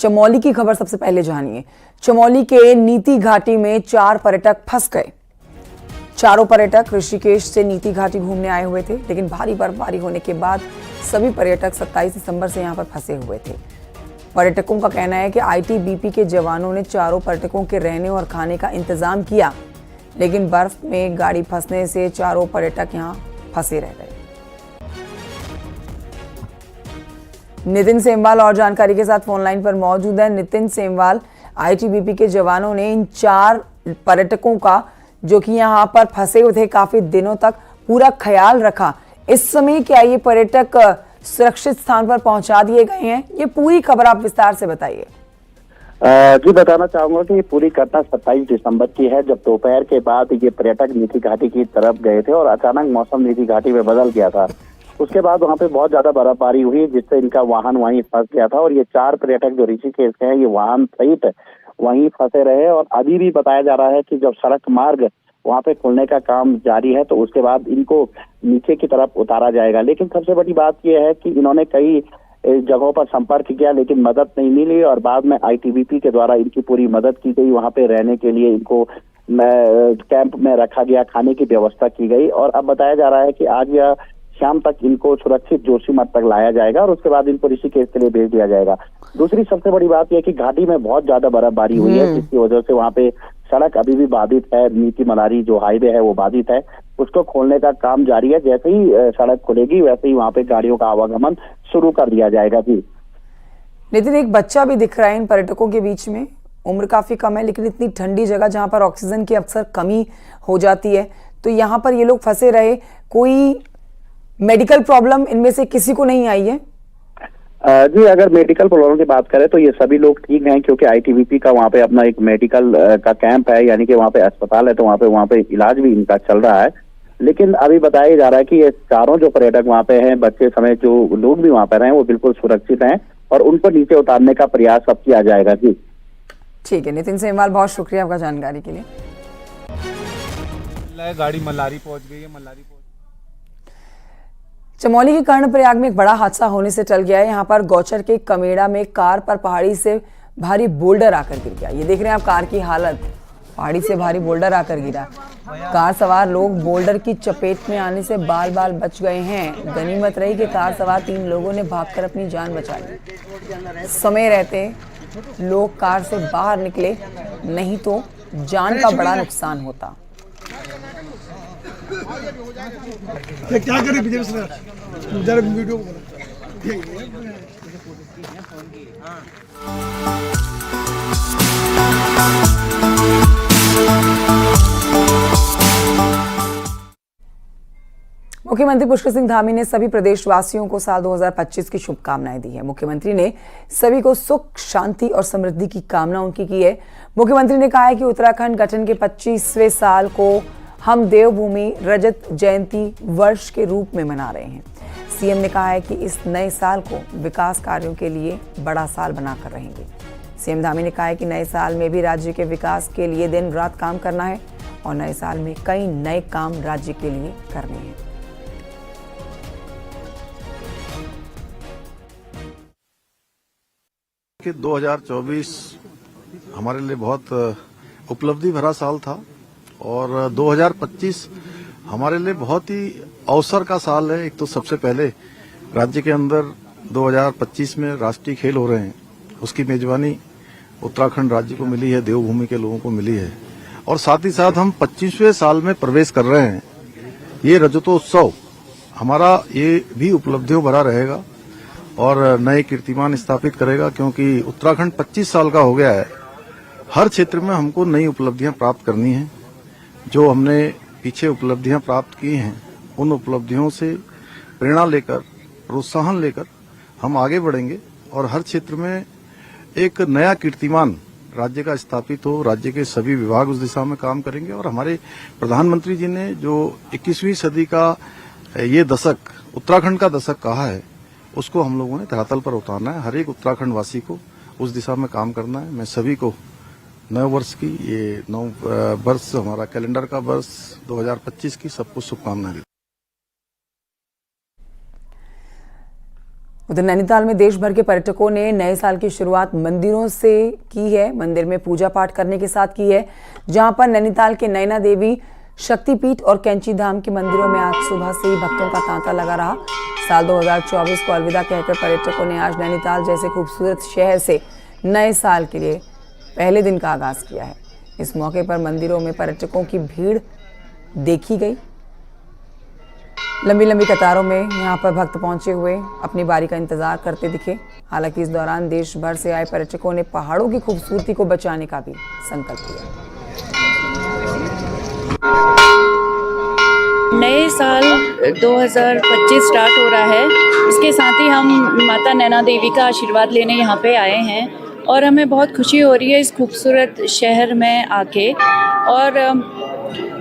चमोली की खबर सबसे पहले जानिए। चमोली के नीति घाटी में 4 पर्यटक फंस गए। चारों पर्यटक ऋषिकेश से नीति घाटी घूमने आए हुए थे, लेकिन भारी बर्फबारी होने के बाद सभी पर्यटक 27 दिसंबर से यहां पर फंसे हुए थे। पर्यटकों का कहना है कि आईटीबीपी के जवानों ने चारों पर्यटकों के रहने और खाने का इंतजाम किया, लेकिन बर्फ में गाड़ी फंसने से चारों पर्यटक यहां फंसे रह गए। नितिन सेमवाल और जानकारी के साथ फोन लाइन पर मौजूद है। नितिन सेमवाल, आईटीबीपी के जवानों ने इन 4 पर्यटकों का जो कि यहाँ पर फंसे हुए थे काफी दिनों तक पूरा ख्याल रखा। इस समय क्या ये पर्यटक सुरक्षित स्थान पर पहुंचा दिए गए हैं? ये पूरी खबर आप विस्तार से बताइए। जी बताना चाहूंगा कि ये पूरी घटना 27 दिसंबर की है, जब दोपहर के बाद ये पर्यटक नीति घाटी की तरफ गए थे और अचानक मौसम नीति घाटी में बदल गया था। उसके बाद वहां पे बहुत ज्यादा बर्फबारी हुई, जिससे इनका वाहन वहीं फंस गया था और ये 4 पर्यटक जो ऋषिकेश के हैं, ये वाहन सहित वहीं फंसे रहे। और अभी भी बताया जा रहा है कि जब सड़क मार्ग वहां पे खुलने का काम जारी है तो उसके बाद इनको नीचे की तरफ उतारा जाएगा। लेकिन सबसे बड़ी बात यह है कि इन्होंने कई जगहों पर संपर्क किया, लेकिन मदद नहीं मिली और बाद में आईटीबीपी के द्वारा इनकी पूरी मदद की गई। वहां पे रहने के लिए इनको कैंप में रखा गया, खाने की व्यवस्था की गई और अब बताया जा रहा है कि आज या शाम तक इनको सुरक्षित जोशीमठ तक लाया जाएगा और उसके बाद इनको ऋषिकेश के लिए भेज दिया जाएगा। दूसरी सबसे बड़ी बात यह है कि घाटी में बहुत ज्यादा बर्फबारी हुई है, जिसकी वजह से वहां पे सड़क अभी भी बाधित है। नीति मलारी जो हाईवे है वो बाधित है, उसको खोलने का काम जारी है। जैसे ही सड़क खुलेगी वैसे ही वहां पे गाड़ियों का आवागमन शुरू कर दिया जाएगा। जी नितिन, एक बच्चा भी दिख रहा है इन पर्यटकों के बीच में, उम्र काफी कम है, लेकिन इतनी ठंडी जगह जहां पर ऑक्सीजन की अक्सर कमी हो जाती है, तो यहाँ पर ये लोग फंसे रहे। कोई मेडिकल प्रॉब्लम इनमें से किसी को नहीं आई है? जी अगर मेडिकल प्रॉब्लम की बात करें तो ये सभी लोग ठीक हैं, क्योंकि आईटीबीपी का वहाँ पे अपना एक मेडिकल का कैंप है, यानी कि वहाँ पे अस्पताल है, तो वहाँ पे इलाज भी इनका चल रहा है। लेकिन अभी बताया जा रहा है कि ये चारों जो पर्यटक वहाँ पे हैं, बच्चे समेत जो लोग भी वहाँ पे रहे हैं, वो बिल्कुल सुरक्षित हैं और उनको नीचे उतारने का प्रयास अब किया जाएगा। जी ठीक है नितिन सेमवाल, बहुत शुक्रिया आपका जानकारी के लिए। गाड़ी मल्लारी पहुंच गई है। चमोली के कर्णप्रयाग में एक बड़ा हादसा होने से टल गया है। यहाँ पर गौचर के कमेड़ा में कार पर पहाड़ी से भारी बोल्डर आकर गिर गया। ये देख रहे हैं आप कार की हालत, पहाड़ी से भारी बोल्डर आकर गिरा। कार सवार लोग बोल्डर की चपेट में आने से बाल बाल बच गए हैं। गनीमत रही कि कार सवार 3 लोगों ने भागकर अपनी जान बचा ली। समय रहते लोग कार से बाहर निकले, नहीं तो जान का बड़ा नुकसान होता। क्या करे वीडियो मुख्यमंत्री पुष्कर सिंह धामी ने सभी प्रदेशवासियों को साल 2025 की शुभकामनाएं दी है। मुख्यमंत्री ने सभी को सुख, शांति और समृद्धि की कामना उनकी की है। मुख्यमंत्री ने कहा है कि उत्तराखंड गठन के 25वें साल को हम देवभूमि रजत जयंती वर्ष के रूप में मना रहे हैं। सीएम ने कहा है कि इस नए साल को विकास कार्यों के लिए बड़ा साल बनाकर रहेंगे। सीएम धामी ने कहा है कि नए साल में भी राज्य के विकास के लिए दिन रात काम करना है और नए साल में कई नए काम राज्य के लिए करने हैं। कि 2024 हमारे लिए बहुत उपलब्धि भरा साल था और 2025 हमारे लिए बहुत ही अवसर का साल है। एक तो सबसे पहले राज्य के अंदर 2025 में राष्ट्रीय खेल हो रहे हैं, उसकी मेजबानी उत्तराखंड राज्य को मिली है, देवभूमि के लोगों को मिली है और साथ ही साथ हम 25वें साल में प्रवेश कर रहे हैं। ये रजतोत्सव हमारा ये भी उपलब्धियों भरा रहेगा और नए कीर्तिमान स्थापित करेगा, क्योंकि उत्तराखंड 25 साल का हो गया है। हर क्षेत्र में हमको नई उपलब्धियां प्राप्त करनी है। जो हमने पीछे उपलब्धियां प्राप्त की हैं, उन उपलब्धियों से प्रेरणा लेकर, प्रोत्साहन लेकर हम आगे बढ़ेंगे और हर क्षेत्र में एक नया कीर्तिमान राज्य का स्थापित हो। राज्य के सभी विभाग उस दिशा में काम करेंगे और हमारे प्रधानमंत्री जी ने जो 21वीं सदी का ये दशक, उत्तराखंड का दशक कहा है, उसको हम लोगों ने धरातल पर उतारना है। हर एक उत्तराखंड वासी को उस दिशा में काम करना है। मैं सभी को नए वर्ष की, ये नव वर्ष हमारा कैलेंडर का वर्ष 2025 की सबको शुभकामनाएं। उधर नैनीताल में देश भर के पर्यटकों ने नए साल की शुरुआत मंदिरों से की है। मंदिर में पूजा पाठ करने के साथ की है, जहां पर नैनीताल के नैना देवी शक्तिपीठ और कैंची धाम के मंदिरों में आज सुबह से ही भक्तों का तांता लगा रहा। साल 2024 को अलविदा कहकर पर्यटकों ने आज नैनीताल जैसे खूबसूरत शहर से नए साल के लिए पहले दिन का आगाज किया है। इस मौके पर मंदिरों में पर्यटकों की भीड़ देखी गई। लंबी लंबी कतारों में यहां पर भक्त पहुंचे हुए अपनी बारी का इंतजार करते दिखे। हालांकि इस दौरान देश भर से आए पर्यटकों ने पहाड़ों की खूबसूरती को बचाने का भी संकल्प लिया। नए साल 2025 स्टार्ट हो रहा है। इसके साथ ही हम माता नैना देवी का आशीर्वाद लेने यहाँ पे आए हैं और हमें बहुत खुशी हो रही है इस खूबसूरत शहर में आके। और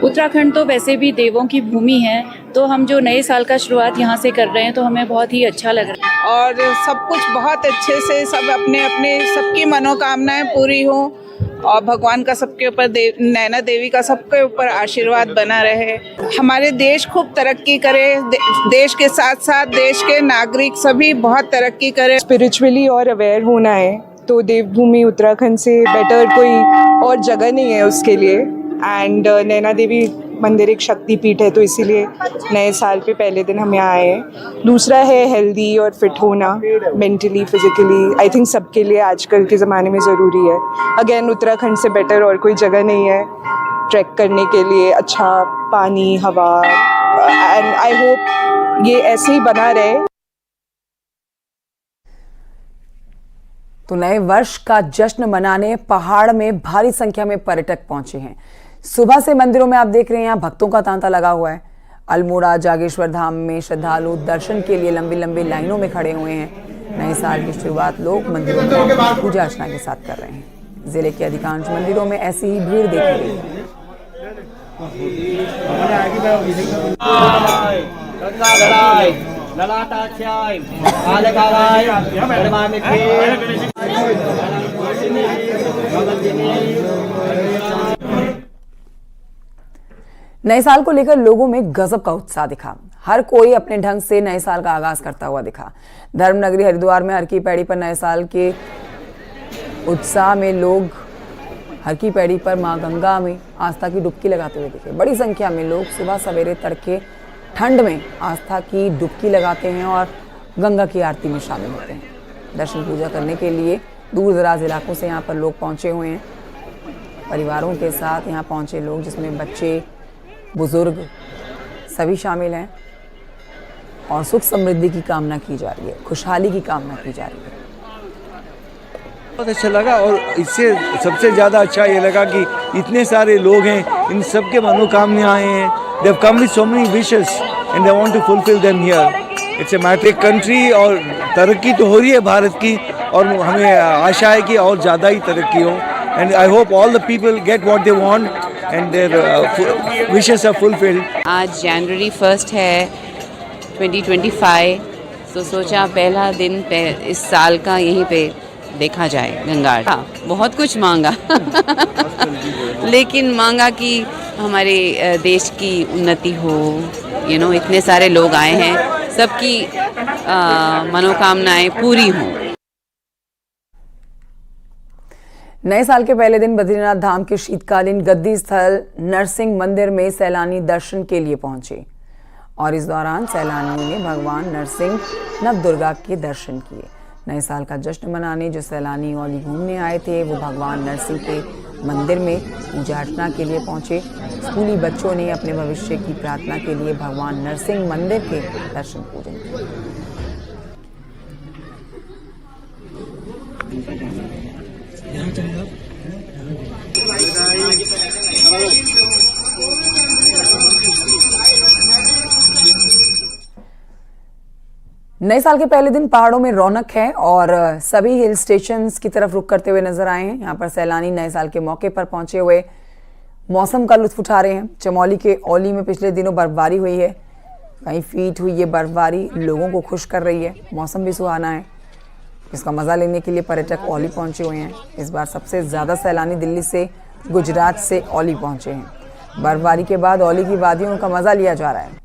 उत्तराखंड तो वैसे भी देवों की भूमि है, तो हम जो नए साल का शुरुआत यहाँ से कर रहे हैं तो हमें बहुत ही अच्छा लग रहा है। और सब कुछ बहुत अच्छे से सब अपने अपने सबकी मनोकामनाएं पूरी हों और भगवान का सबके ऊपर नैना देवी का सबके ऊपर आशीर्वाद बना रहे। हमारे देश खूब तरक्की करे, देश के साथ साथ देश के नागरिक सभी बहुत तरक्की करें। स्पिरिचुअली और अवेयर होना है तो देवभूमि उत्तराखंड से बेटर कोई और जगह नहीं है उसके लिए। एंड नैना देवी मंदिर एक शक्तिपीठ है, तो इसीलिए नए साल पे पहले दिन हम यहाँ आए हैं। दूसरा है हेल्दी और फिट होना, मेंटली फिजिकली। आई थिंक सबके लिए आजकल के ज़माने में ज़रूरी है। अगेन उत्तराखंड से बेटर और कोई जगह नहीं है ट्रैक करने के लिए। अच्छा पानी, हवा, एंड आई होप ये ऐसे ही बना रहे। तो नए वर्ष का जश्न मनाने पहाड़ में भारी संख्या में पर्यटक पहुंचे हैं। सुबह से मंदिरों में आप देख रहे हैं यहाँ भक्तों का तांता लगा हुआ है। अल्मोड़ा जागेश्वर धाम में श्रद्धालु दर्शन के लिए लंबी लंबी लाइनों में खड़े हुए हैं। नए साल की शुरुआत लोग मंदिरों में पूजा अर्चना के साथ कर रहे हैं। जिले के अधिकांश मंदिरों में ऐसी ही भीड़ देखी गई है। नए साल को लेकर लोगों में गजब का उत्साह दिखा। हर कोई अपने ढंग से नए साल का आगाज करता हुआ दिखा। धर्मनगरी हरिद्वार में हर की पैड़ी पर नए साल के उत्साह में लोग हर की पैड़ी पर मां गंगा में आस्था की डुबकी लगाते हुए दिखे। बड़ी संख्या में लोग सुबह सवेरे तड़के ठंड में आस्था की डुबकी लगाते हैं और गंगा की आरती में शामिल होते हैं। दर्शन पूजा करने के लिए दूर दराज इलाकों से यहाँ पर लोग पहुँचे हुए हैं। परिवारों के साथ यहाँ पहुँचे लोग, जिसमें बच्चे, बुजुर्ग सभी शामिल हैं और सुख समृद्धि की कामना की जा रही है, खुशहाली की कामना की जा रही है। बहुत अच्छा लगा और इससे सबसे ज़्यादा अच्छा ये लगा कि इतने सारे लोग हैं, इन सब के मनोकामना आए हैं। They have come with so many wishes and they want to fulfil them here. It's a मैट्रिक कंट्री और तरक्की तो हो रही है भारत की, और हमें आशा है कि और ज़्यादा ही तरक्की हो। And I hope all the people get what they want and their wishes are fulfilled. आज जनवरी 1 है 2025, तो सोचा पहला दिन इस साल का यहीं पे देखा जाए गंगा आरती। बहुत कुछ मांगा लेकिन मांगा कि हमारे देश की उन्नति हो। इतने सारे लोग आए हैं, सबकी मनोकामनाएं पूरी हों। नए साल के पहले दिन बद्रीनाथ धाम के शीतकालीन गद्दी स्थल नरसिंह मंदिर में सैलानी दर्शन के लिए पहुंचे और इस दौरान सैलानियों ने भगवान नरसिंह नवदुर्गा के दर्शन किए। नए साल का जश्न मनाने जो सैलानी औली घूमने आए थे, वो भगवान नरसिंह के मंदिर में पूजा अर्चना के लिए पहुंचे। स्कूली बच्चों ने अपने भविष्य की प्रार्थना के लिए भगवान नरसिंह मंदिर के दर्शन पूजन किए। नए साल के पहले दिन पहाड़ों में रौनक है और सभी हिल स्टेशंस की तरफ रुख करते हुए नजर आए हैं। यहाँ पर सैलानी नए साल के मौके पर पहुंचे हुए मौसम का लुत्फ उठा रहे हैं। चमोली के औली में पिछले दिनों बर्फबारी हुई है, कई फीट हुई ये बर्फबारी लोगों को खुश कर रही है। मौसम भी सुहाना है, इसका मजा लेने के लिए पर्यटक औली पहुंचे हुए हैं। इस बार सबसे ज्यादा सैलानी दिल्ली से, गुजरात से औली पहुंचे हैं। बर्फबारी के बाद औली की वादियों का मजा लिया जा रहा है।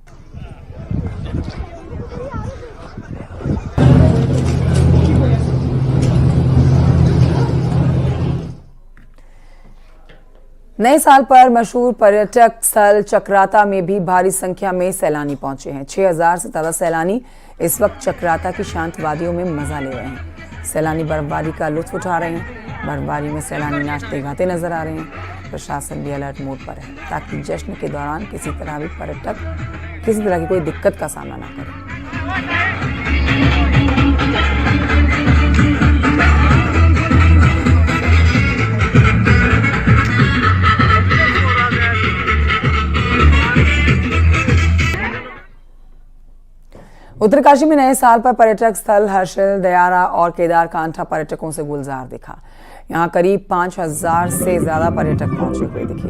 नए साल पर मशहूर पर्यटक स्थल चक्राता में भी भारी संख्या में सैलानी पहुंचे हैं। 6000 से ज्यादा सैलानी इस वक्त चक्राता की शांत वादियों में मजा ले रहे हैं। सैलानी बर्फबारी का लुत्फ उठा रहे हैं। बर्फबारी में सैलानी नाचते गाते नजर आ रहे हैं। प्रशासन भी अलर्ट मोड पर है ताकि जश्न के दौरान किसी तरह भी पर्यटक किसी तरह की कोई दिक्कत का सामना ना करें। उत्तरकाशी में नए साल पर पर्यटक स्थल हर्षिल, दयारा और केदार कांठा पर्यटकों से गुलजार दिखा। यहां करीब 5000 से ज्यादा पर्यटक पहुंचे हुए दिखे।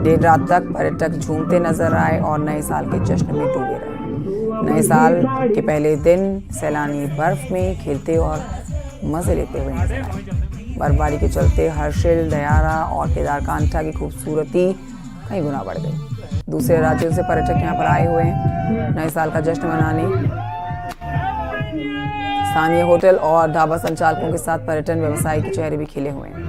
देर रात तक पर्यटक झूमते नजर आए और नए साल के जश्न में डूबे रहे। नए साल के पहले दिन सैलानी बर्फ में खेलते और मजे लेते हुए नजर आए। बर्फबारी के चलते हर्षिल, दयारा और केदार कांठा की खूबसूरती कई गुना बढ़ गई। दूसरे राज्यों से पर्यटक यहाँ पर आए हुए हैं नए साल का जश्न मनाने। स्थानीय होटल और ढाबा संचालकों के साथ पर्यटन व्यवसाय के चेहरे भी खिले हुए हैं।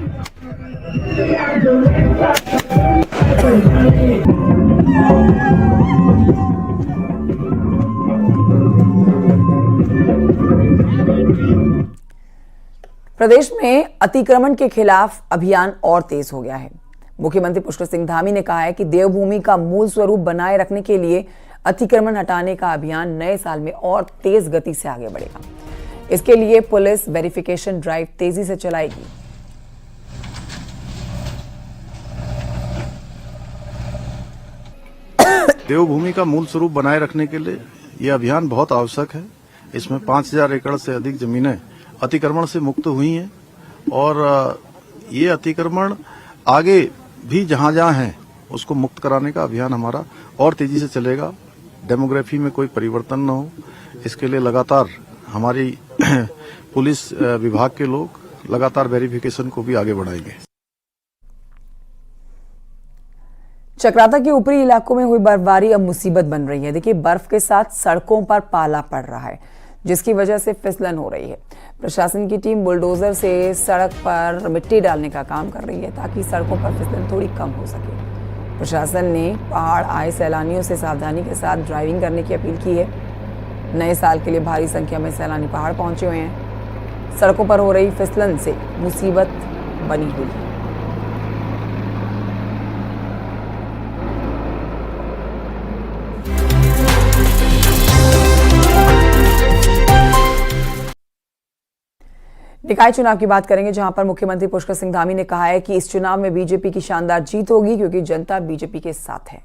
प्रदेश में अतिक्रमण के खिलाफ अभियान और तेज हो गया है। मुख्यमंत्री पुष्कर सिंह धामी ने कहा है कि देवभूमि का मूल स्वरूप बनाए रखने के लिए अतिक्रमण हटाने का अभियान नए साल में और तेज गति से आगे बढ़ेगा। इसके लिए पुलिस वेरिफिकेशन ड्राइव तेजी से चलाएगी। देवभूमि का मूल स्वरूप बनाए रखने के लिए यह अभियान बहुत आवश्यक है। इसमें 5000 एकड़ से अधिक जमीनें अतिक्रमण से मुक्त हुई हैं और ये अतिक्रमण आगे भी जहां जहां है उसको मुक्त कराने का अभियान हमारा और तेजी से चलेगा। डेमोग्राफी में कोई परिवर्तन न हो, इसके लिए लगातार हमारी पुलिस विभाग के लोग लगातार वेरिफिकेशन को भी आगे बढ़ाएंगे। चक्राता के ऊपरी इलाकों में हुई बर्फबारी अब मुसीबत बन रही है। देखिए, बर्फ के साथ सड़कों पर पाला पड़ रहा है, जिसकी वजह से फिसलन हो रही है। प्रशासन की टीम बुलडोजर से सड़क पर मिट्टी डालने का काम कर रही है ताकि सड़कों पर फिसलन थोड़ी कम हो सके। प्रशासन ने पहाड़ आए सैलानियों से सावधानी के साथ ड्राइविंग करने की अपील की है। नए साल के लिए भारी संख्या में सैलानी पहाड़ पहुंचे हुए हैं। सड़कों पर हो रही फिसलन से मुसीबत बनी हुई है। निकाय चुनाव की बात करेंगे, जहां पर मुख्यमंत्री पुष्कर सिंह धामी ने कहा है कि इस चुनाव में बीजेपी की शानदार जीत होगी क्योंकि जनता बीजेपी के साथ है।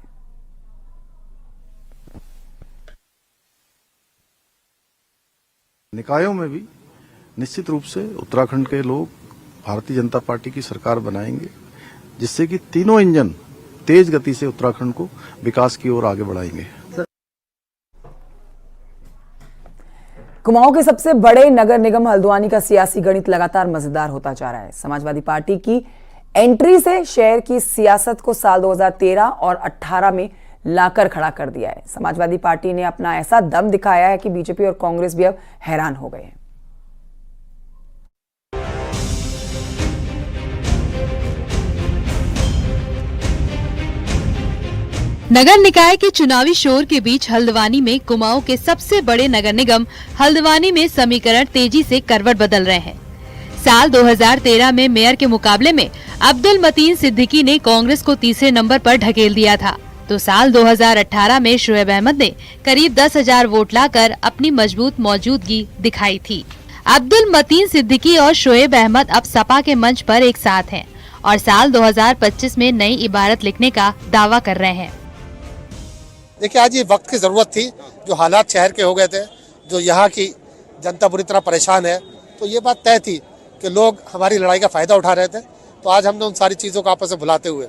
निकायों में भी निश्चित रूप से उत्तराखंड के लोग भारतीय जनता पार्टी की सरकार बनाएंगे, जिससे कि तीनों इंजन तेज गति से उत्तराखंड को विकास की ओर आगे बढ़ाएंगे। कुमाऊं के सबसे बड़े नगर निगम हल्द्वानी का सियासी गणित लगातार मजेदार होता जा रहा है। समाजवादी पार्टी की एंट्री से शहर की सियासत को साल 2013 और 18 में लाकर खड़ा कर दिया है। समाजवादी पार्टी ने अपना ऐसा दम दिखाया है कि बीजेपी और कांग्रेस भी अब हैरान हो गए हैं। नगर निकाय के चुनावी शोर के बीच हल्द्वानी में कुमाऊं के सबसे बड़े नगर निगम हल्द्वानी में समीकरण तेजी से करवट बदल रहे हैं। साल 2013 में मेयर के मुकाबले में अब्दुल मतीन सिद्दीकी ने कांग्रेस को तीसरे नंबर पर ढकेल दिया था, तो साल 2018 में शोएब अहमद ने करीब 10,000 वोट लाकर अपनी मजबूत मौजूदगी दिखाई थी। अब्दुल मतीन सिद्दीकी और शोएब अहमद अब सपा के मंच पर एक साथ हैं और साल 2025 में नई इबारत लिखने का दावा कर रहे हैं। देखिए, आज ये वक्त की जरूरत थी। जो हालात शहर के हो गए थे, जो यहाँ की जनता बुरी तरह परेशान है, तो ये बात तय थी कि लोग हमारी लड़ाई का फायदा उठा रहे थे। तो आज हमने उन सारी चीजों को आपस में भुलाते हुए,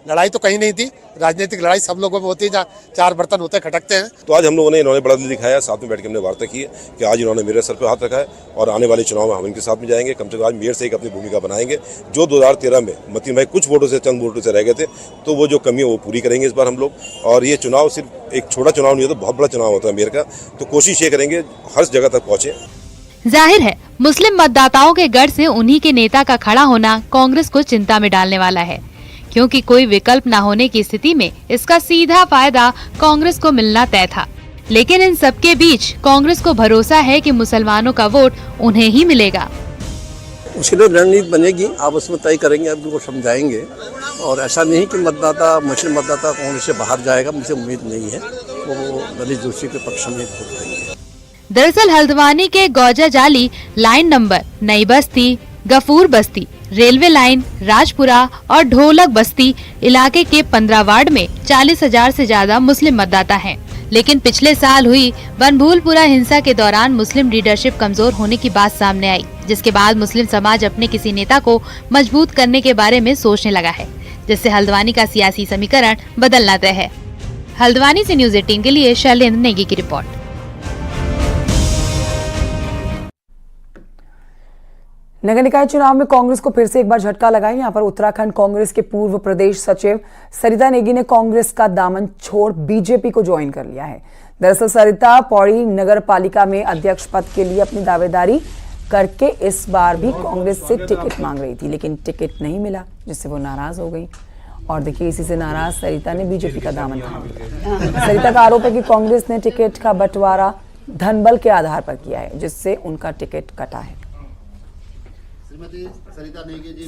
लड़ाई तो कहीं नहीं थी, राजनीतिक लड़ाई सब लोगों में होती है, जहाँ चार बर्तन होते खटकते हैं। तो आज हम लोगों ने इन्होंने बड़ा दिल दिखाया, साथ में बैठ के हमने वार्ता की है कि आज इन्होंने मेरे सर पे हाथ रखा है और आने वाले चुनाव में हम इनके साथ में जाएंगे। कम से कम आज मेयर से एक अपनी भूमिका बनाएंगे। जो 2013 में मतीन भाई कुछ वोटों से, चंद वोटों से रह गए थे, तो वो जो कमी है वो पूरी करेंगे इस बार हम लोग। और ये चुनाव सिर्फ एक छोटा चुनाव नहीं होता, बहुत बड़ा चुनाव होता है मेयर का। तो कोशिश ये करेंगे हर जगह तक पहुंचे। जाहिर है मुस्लिम मतदाताओं के गढ़ से उन्हीं के नेता का खड़ा होना कांग्रेस को चिंता में डालने वाला है, क्योंकि कोई विकल्प न होने की स्थिति में इसका सीधा फायदा कांग्रेस को मिलना तय था। लेकिन इन सबके बीच कांग्रेस को भरोसा है कि मुसलमानों का वोट उन्हें ही मिलेगा। उसके लिए रणनीति बनेगी, आप उसमें तय करेंगे, आप उनको समझाएंगे। और ऐसा नहीं कि मुस्लिम मतदाता कांग्रेस से बाहर जाएगा, मुझे उम्मीद नहीं है, वो ललित जोशी के पक्ष में वोट देंगे। दरअसल हल्द्वानी के गौजा जाली, लाइन नंबर, नई बस्ती, गफूर बस्ती, रेलवे लाइन, राजपुरा और ढोलक बस्ती इलाके के 15 वार्ड में 40,000 से ज्यादा मुस्लिम मतदाता हैं। लेकिन पिछले साल हुई बनभूलपुरा हिंसा के दौरान मुस्लिम लीडरशिप कमजोर होने की बात सामने आई, जिसके बाद मुस्लिम समाज अपने किसी नेता को मजबूत करने के बारे में सोचने लगा है, जिससे हल्द्वानी का सियासी समीकरण बदलना तय है। हल्द्वानी से न्यूज 18 के लिए शैलेंद्र नेगी की रिपोर्ट। नगर निकाय चुनाव में कांग्रेस को फिर से एक बार झटका लगा है। यहाँ पर उत्तराखंड कांग्रेस के पूर्व प्रदेश सचिव सरिता नेगी ने कांग्रेस का दामन छोड़ बीजेपी को ज्वाइन कर लिया है। दरअसल सरिता पौड़ी नगर पालिका में अध्यक्ष पद के लिए अपनी दावेदारी करके इस बार भी कांग्रेस से टिकट मांग रही थी, लेकिन टिकट नहीं मिला, जिससे वो नाराज हो गई। और देखिए, इसी से नाराज सरिता ने बीजेपी का दामन थाम लिया। सरिता का आरोप है कि कांग्रेस ने टिकट का बंटवारा धनबल के आधार पर किया है, जिससे उनका टिकट कटा है।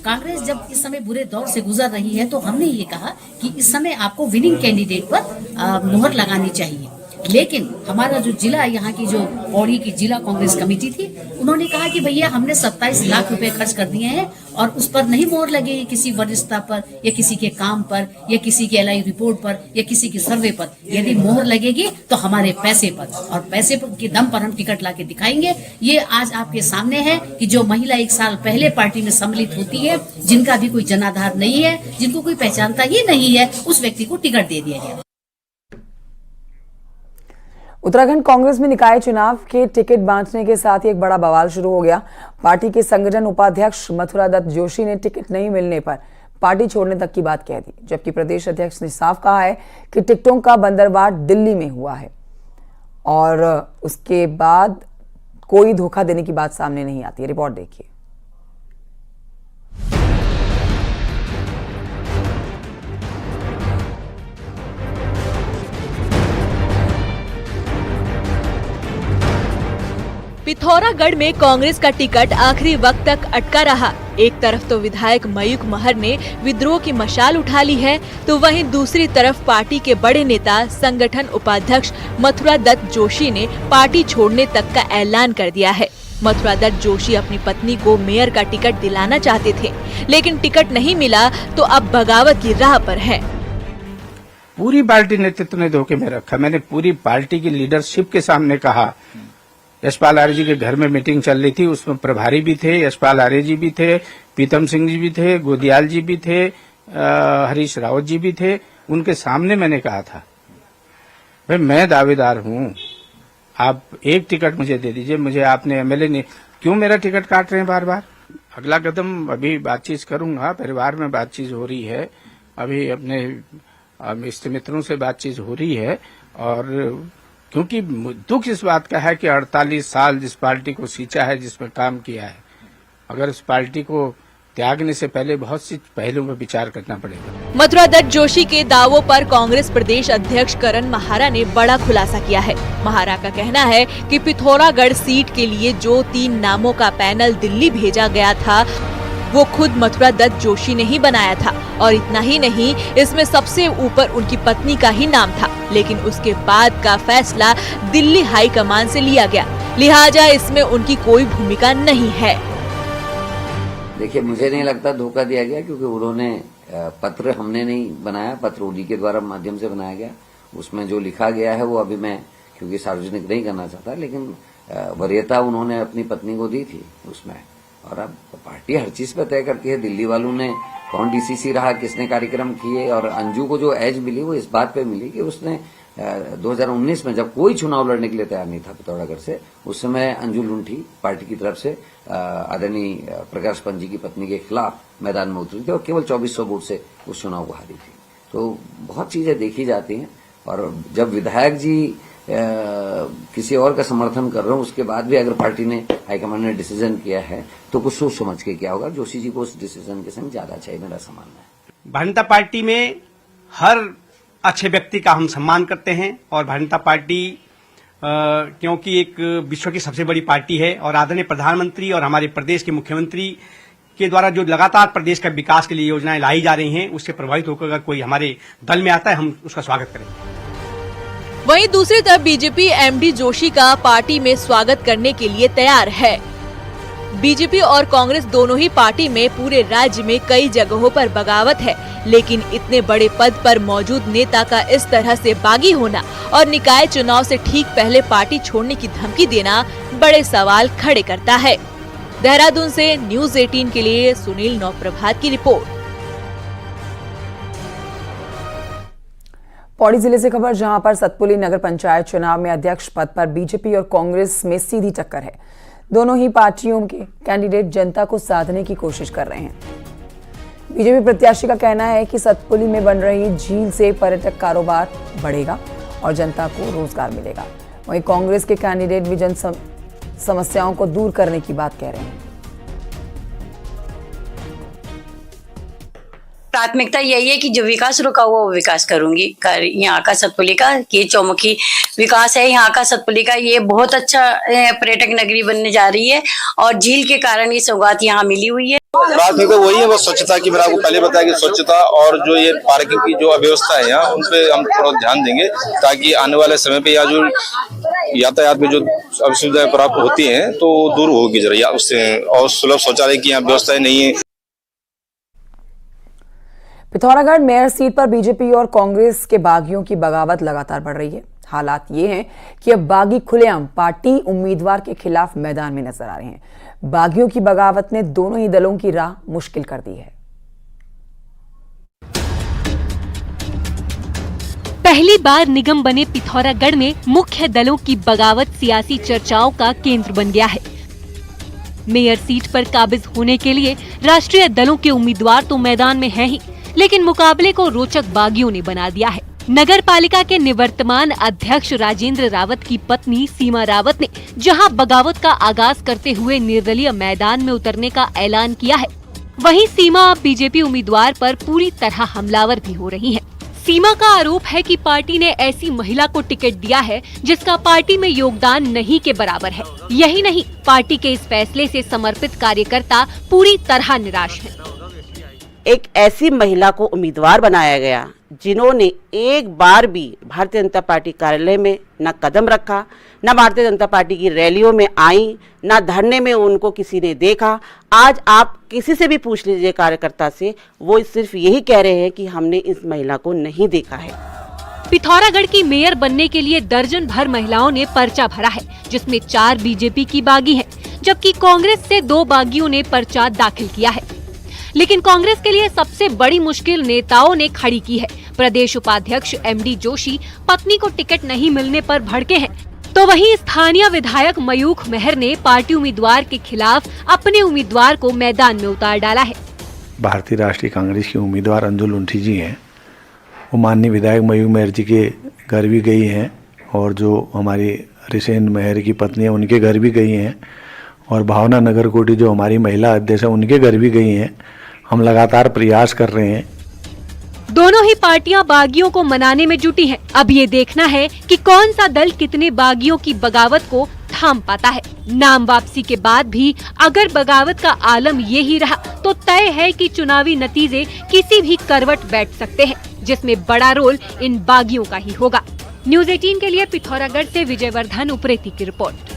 कांग्रेस जब इस समय बुरे दौर से गुजर रही है, तो हमने ये कहा कि इस समय आपको विनिंग कैंडिडेट पर मुहर लगानी चाहिए। लेकिन हमारा जो जिला, यहाँ की जो पौड़ी की जिला कांग्रेस कमेटी थी, उन्होंने कहा कि भैया हमने 27 लाख रुपए खर्च कर दिए हैं और उस पर नहीं मोहर लगेगी, किसी वरिष्ठता पर या किसी के काम पर या किसी की LI रिपोर्ट पर या किसी के सर्वे पर। यदि मोहर लगेगी तो हमारे पैसे पर, और पैसे के दम पर हम टिकट लाके दिखाएंगे। ये आज आपके सामने है कि जो महिला 1 साल पहले पार्टी में सम्मिलित होती है, जिनका भी कोई जनाधार नहीं है, जिनको कोई पहचानता ही नहीं है, उस व्यक्ति को टिकट दे दिया गया। उत्तराखंड कांग्रेस में निकाय चुनाव के टिकट बांटने के साथ ही एक बड़ा बवाल शुरू हो गया। पार्टी के संगठन उपाध्यक्ष मथुरा दत्त जोशी ने टिकट नहीं मिलने पर पार्टी छोड़ने तक की बात कह दी, जबकि प्रदेश अध्यक्ष ने साफ कहा है कि टिकटों का बंदरवाट दिल्ली में हुआ है और उसके बाद कोई धोखा देने की बात सामने नहीं आती है। रिपोर्ट देखिए। पिथौरागढ़ में कांग्रेस का टिकट आखिरी वक्त तक अटका रहा। एक तरफ तो विधायक मयूख महर ने विद्रोह की मशाल उठा ली है, तो वहीं दूसरी तरफ पार्टी के बड़े नेता संगठन उपाध्यक्ष मथुरा दत्त जोशी ने पार्टी छोड़ने तक का ऐलान कर दिया है। मथुरा दत्त जोशी अपनी पत्नी को मेयर का टिकट दिलाना चाहते थे, लेकिन टिकट नहीं मिला तो अब बगावत की राह पर है। पूरी पार्टी नेतृत्व ने धोखे में रखा। मैंने पूरी पार्टी की लीडरशिप के सामने कहा। यशपाल आर्य जी के घर में मीटिंग चल रही थी, उसमें प्रभारी भी थे, यशपाल आर्य जी भी थे, प्रीतम सिंह जी भी थे, गोदियाल जी भी थे, हरीश रावत जी भी थे। उनके सामने मैंने कहा था, भाई मैं दावेदार हूं, आप एक टिकट मुझे दे दीजिए। मुझे आपने MLA ने क्यों मेरा टिकट काट रहे हैं बार बार। अगला कदम अभी बातचीत करूंगा, परिवार में बातचीत हो रही है, अभी अपने इष्ट मित्रों से बातचीत हो रही है। और क्योंकि दुख इस बात का है कि 48 साल जिस पार्टी को सींचा है, जिसमें काम किया है, अगर उस पार्टी को त्यागने से पहले बहुत सी पहलुओं पर विचार करना पड़ेगा। मथुरा दत्त जोशी के दावों पर कांग्रेस प्रदेश अध्यक्ष करण महारा ने बड़ा खुलासा किया है। महारा का कहना है कि पिथौरागढ़ सीट के लिए जो 3 नामों का पैनल दिल्ली भेजा गया था, वो खुद मथुरा दत्त जोशी ने ही बनाया था। और इतना ही नहीं, इसमें सबसे ऊपर उनकी पत्नी का ही नाम था, लेकिन उसके बाद का फैसला दिल्ली हाई कमान से लिया गया, लिहाजा इसमें उनकी कोई भूमिका नहीं है। देखिए, मुझे नहीं लगता धोखा दिया गया, क्योंकि उन्होंने पत्र हमने नहीं बनाया, पत्र उन्हीं के द्वारा माध्यम से बनाया गया। उसमें जो लिखा गया है वो अभी मैं क्योंकि सार्वजनिक नहीं करना चाहता, लेकिन वरीयता उन्होंने अपनी पत्नी को दी थी उसमें। और अब पार्टी हर चीज पे तय करती है। दिल्ली वालों ने कौन DCC रहा, किसने कार्यक्रम किए, और अंजू को जो एज मिली वो इस बात पे मिली कि उसने 2019 में जब कोई चुनाव लड़ने के लिए तैयार नहीं था पिथौरागढ़ से, उस समय अंजू लुंठी पार्टी की तरफ से आदरणीय प्रकाश पंत जी की पत्नी के खिलाफ मैदान में उतरी थी और केवल 2400 वोट से उस चुनाव को हारी थी। तो बहुत चीजें देखी जाती हैं। और जब विधायक जी किसी और का समर्थन कर रहे हो, उसके बाद भी अगर पार्टी ने हाईकमान ने डिसीजन किया है तो कुछ सोच समझ के किया होगा। जोशी जी को उस डिसीजन के संग ज्यादा चाहिए, मेरा मानना है। भारतीय जनता पार्टी में हर अच्छे व्यक्ति का हम सम्मान करते हैं और भारतीय जनता पार्टी क्योंकि एक विश्व की सबसे बड़ी पार्टी है और आदरणीय प्रधानमंत्री और हमारे प्रदेश के मुख्यमंत्री के द्वारा जो लगातार प्रदेश का विकास के लिए योजनाएं लाई जा रही हैं उससे प्रभावित होकर अगर कोई हमारे दल में आता है हम उसका स्वागत करेंगे। वहीं दूसरी तरफ बीजेपी एमडी जोशी का पार्टी में स्वागत करने के लिए तैयार है। बीजेपी और कांग्रेस दोनों ही पार्टी में पूरे राज्य में कई जगहों पर बगावत है, लेकिन इतने बड़े पद पर मौजूद नेता का इस तरह से बागी होना और निकाय चुनाव से ठीक पहले पार्टी छोड़ने की धमकी देना बड़े सवाल खड़े करता है। देहरादून से न्यूज़ 18 के लिए सुनील नौप्रभात की रिपोर्ट। पौड़ी जिले से खबर, जहां पर सतपुली नगर पंचायत चुनाव में अध्यक्ष पद पर बीजेपी और कांग्रेस में सीधी टक्कर है। दोनों ही पार्टियों के कैंडिडेट जनता को साधने की कोशिश कर रहे हैं। बीजेपी प्रत्याशी का कहना है कि सतपुली में बन रही झील से पर्यटक कारोबार बढ़ेगा और जनता को रोजगार मिलेगा। वहीं कांग्रेस के कैंडिडेट भी जन समस्याओं को दूर करने की बात कह रहे हैं। प्राथमिकता यही है कि जो विकास रुका हुआ वो विकास करूंगी। यहाँ का सतपुली का ये चौमुखी विकास है। यहाँ का सतपुली का ये बहुत अच्छा पर्यटक नगरी बनने जा रही है और झील के कारण ये सौगात यहाँ मिली हुई है। प्राथमिकता वही है, वो स्वच्छता की। मैंने आपको पहले बताया कि स्वच्छता और जो ये पार्किंग की जो अव्यवस्था है यहाँ, उन पे हम थोड़ा ध्यान देंगे ताकि आने वाले समय पे या जो यातायात में जो असुविधाएं प्राप्त होती हैं तो दूर होगी जरा उससे। और सुलभ शौचालय की यहाँ व्यवस्थाएं नहीं है। पिथौरागढ़ मेयर सीट पर बीजेपी और कांग्रेस के बागियों की बगावत लगातार बढ़ रही है। हालात ये हैं कि अब बागी खुलेआम पार्टी उम्मीदवार के खिलाफ मैदान में नजर आ रहे हैं। बागियों की बगावत ने दोनों ही दलों की राह मुश्किल कर दी है। पहली बार निगम बने पिथौरागढ़ में मुख्य दलों की बगावत सियासी चर्चाओं का केंद्र बन गया है। मेयर सीट पर काबिज होने के लिए राष्ट्रीय दलों के उम्मीदवार तो मैदान में हैं ही, लेकिन मुकाबले को रोचक बागियों ने बना दिया है। नगर पालिका के निवर्तमान अध्यक्ष राजेंद्र रावत की पत्नी सीमा रावत ने जहां बगावत का आगाज करते हुए निर्दलीय मैदान में उतरने का ऐलान किया है, वहीं सीमा अब बीजेपी उम्मीदवार पर पूरी तरह हमलावर भी हो रही हैं। सीमा का आरोप है कि पार्टी ने ऐसी महिला को टिकट दिया है जिसका पार्टी में योगदान नहीं के बराबर है। यही नहीं, पार्टी के इस फैसले से समर्पित कार्यकर्ता पूरी तरह निराश हैं। एक ऐसी महिला को उम्मीदवार बनाया गया जिन्होंने एक बार भी भारतीय जनता पार्टी कार्यालय में न कदम रखा, न भारतीय जनता पार्टी की रैलियों में आई, न धरने में उनको किसी ने देखा। आज आप किसी से भी पूछ लीजिए कार्यकर्ता से, वो सिर्फ यही कह रहे हैं कि हमने इस महिला को नहीं देखा है। पिथौरागढ़ की मेयर बनने के लिए दर्जन भर महिलाओं ने पर्चा भरा है, जिसमें 4 बीजेपी की बागी हैं, जबकि कांग्रेस से 2 बागियों ने पर्चा दाखिल किया है। लेकिन कांग्रेस के लिए सबसे बड़ी मुश्किल नेताओं ने खड़ी की है। प्रदेश उपाध्यक्ष एमडी जोशी पत्नी को टिकट नहीं मिलने पर भड़के हैं, तो वहीं स्थानीय विधायक मयूख मेहर ने पार्टी उम्मीदवार के खिलाफ अपने उम्मीदवार को मैदान में उतार डाला है। भारतीय राष्ट्रीय कांग्रेस की उम्मीदवार अंजू लुंठी जी हैं, वो माननीय विधायक मयूख मेहर जी के घर भी गई हैं और जो हमारी रिसेन मेहर की पत्नी है उनके घर भी गई हैं और भावना नगर कोटी जो हमारी महिला अध्यक्ष है उनके घर भी गई हैं। हम लगातार प्रयास कर रहे हैं। दोनों ही पार्टियां बागियों को मनाने में जुटी हैं। अब ये देखना है कि कौन सा दल कितने बागियों की बगावत को थाम पाता है। नाम वापसी के बाद भी अगर बगावत का आलम ये ही रहा तो तय है कि चुनावी नतीजे किसी भी करवट बैठ सकते हैं, जिसमें बड़ा रोल इन बागियों का ही होगा। न्यूज़ 18 के लिए पिथौरागढ़ से विजयवर्धन उप्रेती की रिपोर्ट।